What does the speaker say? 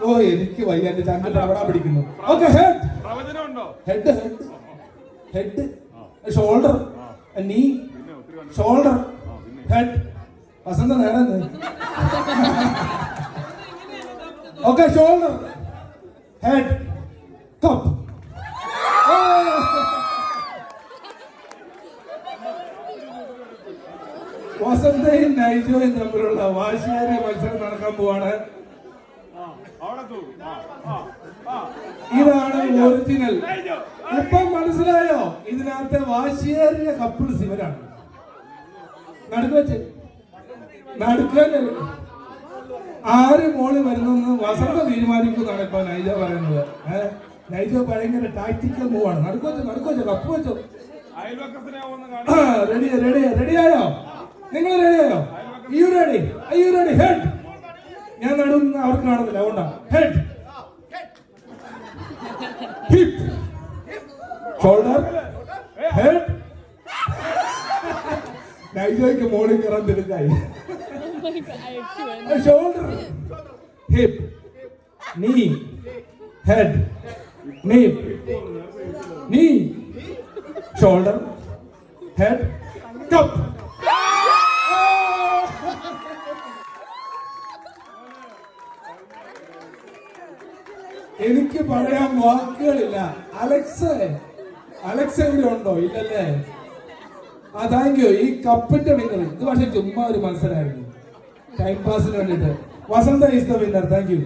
ഓ എനിക്ക് വയ്യ, എന്റെ ചന്ദ്രൻ അവിടെ പിടിക്കുന്നു. Okay, head head head head shoulder knee shoulder head Vasantha നേരെ. Okay, shoulder head cup. വസന്തയും നൈജോയും തമ്മിലുള്ള വാശിയേറിയ മത്സരം നടക്കാൻ പോവാണ്. ഇതാണ് ഒറിജിനൽ. ഇപ്പം മനസ്സിലായോ? ഇതിനകത്തെ വാശിയേറിയ കപ്പിൾസ് ഇവരാണ്. നടുക്കുവെച്ച് നടുക്കല് ആര് മോള് വരുന്നെന്ന് വസന്ത തീരുമാനിക്കുന്നതാണ് ഇപ്പൊ നൈജ പറയുന്നത്. നൈജ ഭയങ്കര ടാക്ടിക്കൽ മൂവാണ്. നടുക്കുവെച്ചോ കപ്പ് വെച്ചോ. റെഡിയായോ? നിങ്ങൾ റെഡിയായോ? You ready? ഹെഡ്. ഞാൻ നടുന്ന അവർക്ക് കാണുന്നില്ല, അതുകൊണ്ടാ. Head hip shoulder head. നൈജോയ്ക്ക് മോളിൽ കയറാൻ തിടുക്കായി. Shoulder hip knee head knee shoulder head cup. എനിക്ക് പറയാൻ വാക്കുകളില്ല. അലക്സ ഇവിടെ ഉണ്ടോ? ഇല്ലല്ലേ? Thank you. ഈ കപ്പിന്റെ വിന്നർ. ഇത് പക്ഷെ ചുമ്മാ ഒരു മത്സരമായിരുന്നു, ടൈം പാസിന് വേണ്ടിട്ട്. Vasantha is the winner. Thank U.